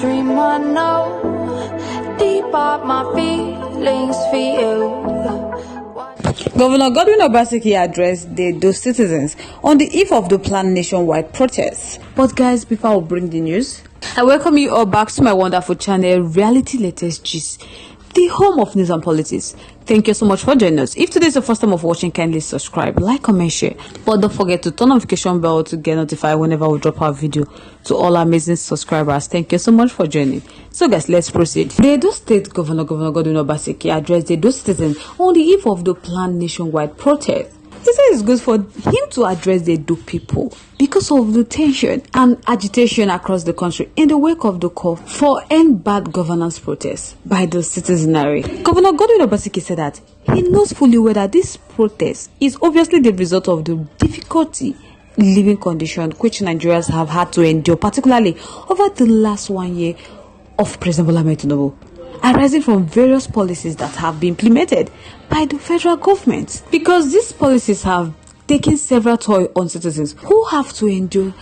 dream I know deep up my feelings for you. Governor Godwin Obaseki addressed those citizens on the eve of the planned nationwide protests. But guys, before I bring the news, I welcome you all back to my wonderful channel, Reality Latest Gist, the home of news and politics. Thank you so much for joining us. If today is the first time of watching, kindly subscribe, like, comment, share. But don't forget to turn on notification bell to get notified whenever we drop our video. To all our amazing subscribers, thank you so much for joining. So guys, let's proceed. The Edo State Governor Godwin Obaseki addressed the Edo citizens on the eve of the planned nationwide protest. He said it's good for him to address the Edo people because of the tension and agitation across the country in the wake of the call for end bad governance protests by the citizenry. Governor Godwin Obaseki said that he knows fully well that this protest is obviously the result of the difficulty living condition which Nigerians have had to endure, particularly over the last 1 year of President Bola Ahmed Tinubu, arising from various policies that have been implemented by the federal government. Because these policies have taken several toll on citizens who have to endure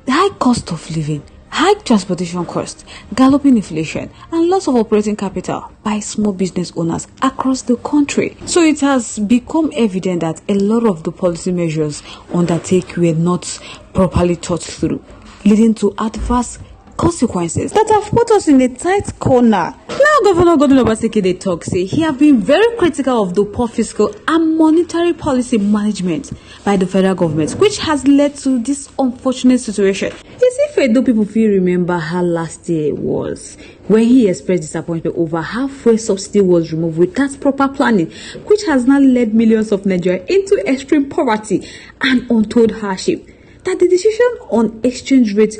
the high cost of living, high transportation costs, galloping inflation, and loss of operating capital by small business owners across the country. So it has become evident that a lot of the policy measures undertaken were not properly thought through, leading to adverse consequences that have put us in a tight corner. Now, Governor Godwin Obaseki dey talk say he have been very critical of the poor fiscal and monetary policy management by the federal government, which has led to this unfortunate situation. As if Edo people feel remember how last year was, when he expressed disappointment over how fuel subsidy was removed without proper planning, which has now led millions of Nigerians into extreme poverty and untold hardship. That the decision on exchange rate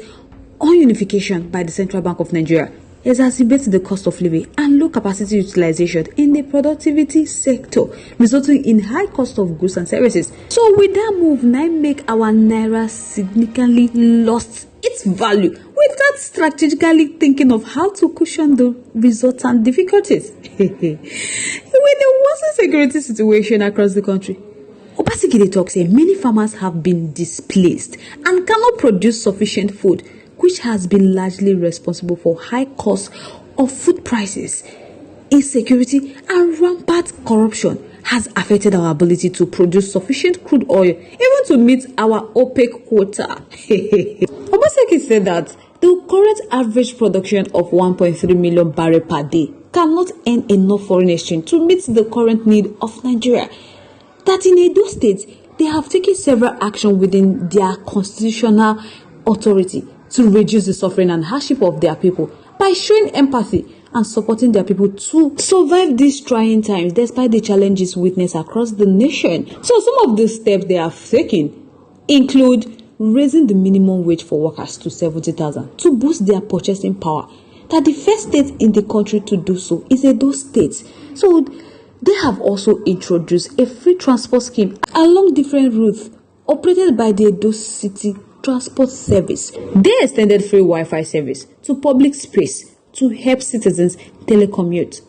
on unification by the Central Bank of Nigeria exacerbates the cost of living and low capacity utilization in the productivity sector, resulting in high cost of goods and services. So with that move, now make our naira significantly lost its value without strategically thinking of how to cushion the resultant difficulties. With the worsening security situation across the country, Obaseki dey talk say many farmers have been displaced and cannot produce sufficient food, which has been largely responsible for high costs of food prices. Insecurity and rampant corruption has affected our ability to produce sufficient crude oil, even to meet our OPEC quota. Obaseki said that the current average production of 1.3 million barrels per day cannot earn enough foreign exchange to meet the current need of Nigeria. That in Edo State, they have taken several actions within their constitutional authority to reduce the suffering and hardship of their people by showing empathy and supporting their people to survive these trying times despite the challenges witnessed across the nation. So some of the steps they have taken include raising the minimum wage for workers to 70,000 to boost their purchasing power. That the first state in the country to do so is Edo State. So they have also introduced a free transport scheme along different routes operated by the Edo City Transport Service. They extended free Wi-Fi service to public space to help citizens telecommute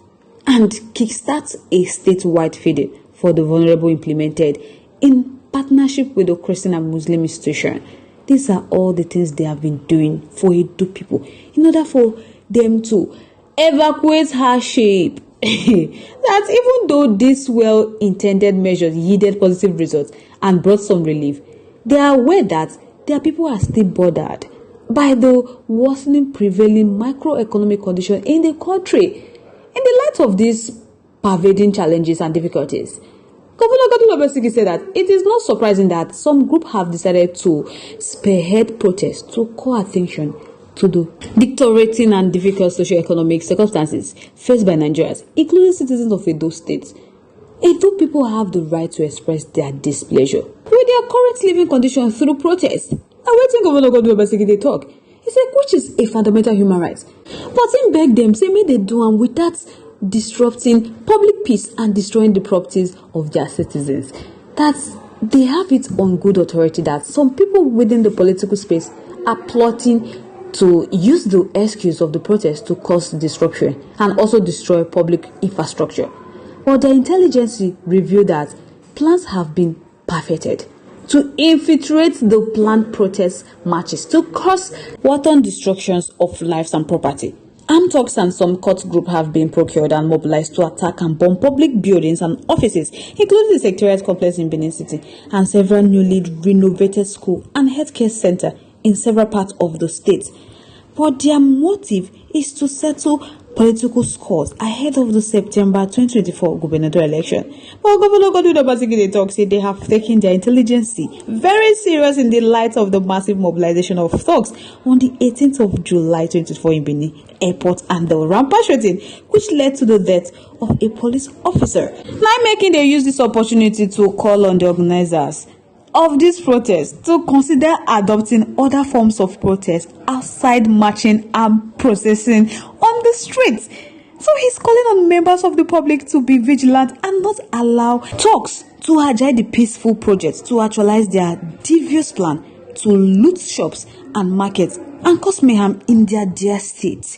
and kickstart a statewide feeding for the vulnerable implemented in partnership with the Christian and Muslim institution. These are all the things they have been doing for Edo people in order for them to evacuate hardship. That even though these well-intended measures yielded positive results and brought some relief, they are aware that their people are still bothered by the worsening prevailing microeconomic condition in the country. In the light of these pervading challenges and difficulties, Governor Godwin Obaseki said that it is not surprising that some groups have decided to spearhead protests to call attention to the deteriorating and difficult socio-economic circumstances faced by Nigerians, including citizens of Edo State. Edo people have the right to express their displeasure with their current living conditions through protest. And waiting Governor Godwin Obaseki dey talk, he said which is a fundamental human right. But him beg them, say make they do am without disrupting public peace and destroying the properties of their citizens. That they have it on good authority that some people within the political space are plotting to use the excuse of the protest to cause disruption and also destroy public infrastructure. But the intelligence revealed that plans have been perfected to infiltrate the planned protest marches to cause wanton destructions of lives and property. Armed thugs and some cult group have been procured and mobilized to attack and bomb public buildings and offices, including the Secretariat complex in Benin City and several newly renovated school and healthcare center in several parts of the state. But their motive is to settle political scores ahead of the September 2024 gubernatorial election. But Governor Godwin Obaseki talk say they have taken their intelligence very serious in the light of the massive mobilization of thugs on the 18th of July 2024 in Benin Airport and the rampant shooting, which led to the death of a police officer. Now making they use this opportunity to call on the organizers of this protest to consider adopting other forms of protest outside marching and processing on the streets. So he's calling on members of the public to be vigilant and not allow thugs to hijack the peaceful project to actualize their devious plan to loot shops and markets and cause mayhem in their dear states.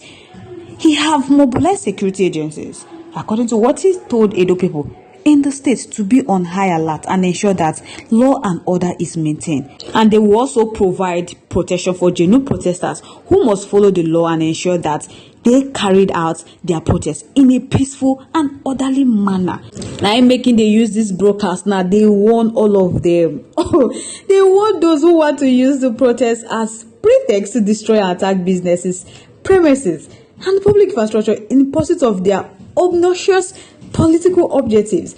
He have mobilized security agencies, according to what he told Edo people, in the state to be on high alert and ensure that law and order is maintained. And they will also provide protection for genuine protesters who must follow the law and ensure that they carried out their protest in a peaceful and orderly manner. Now, making they use this broadcast now, they warn all of them. They warn those who want to use the protest as pretext to destroy and attack businesses, premises, and public infrastructure in pursuit of their obnoxious political objectives,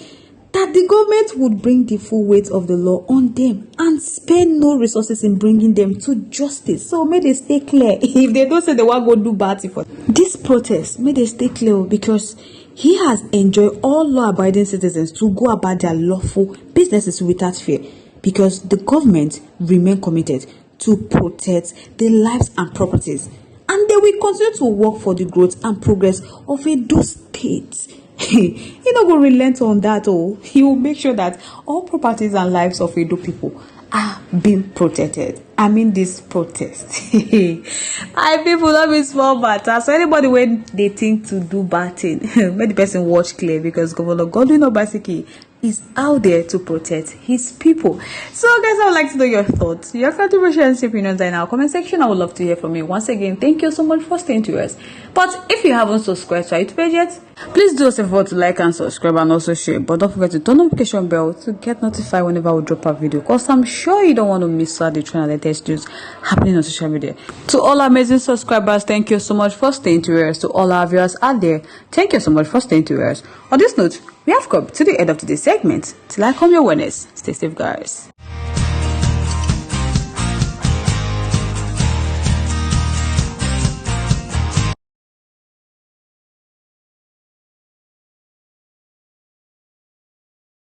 that the government would bring the full weight of the law on them and spend no resources in bringing them to justice. So may they stay clear. If they don't say they want to go do bad for this protest, may they stay clear, because he has enjoined all law-abiding citizens to go about their lawful businesses without fear, because the government remain committed to protect the lives and properties, and they will continue to work for the growth and progress of Edo State. He not going to relent on that. He will make sure that all properties and lives of Edo people are being protected. I mean, this protest. I people don't be small matter. So anybody when they think to do bad thing, make the person watch clear, because Governor Godwin Obaseki is out there to protect his people. So guys, I would like to know your thoughts, your contributions, opinions in our comment section. I would love to hear from you. Once again, thank you so much for staying to us. But if you haven't subscribed to our YouTube page yet, please do us a favor to like and subscribe and also share. But don't forget to turn on the notification bell to get notified whenever we drop a video, because I'm sure you don't want to miss out the trend and latest news happening on social media. To all our amazing subscribers, thank you so much for staying to us. To all our viewers out there, thank you so much for staying to us. On this note, we have come to the end of today's segment. Till I come your witness, stay safe, guys.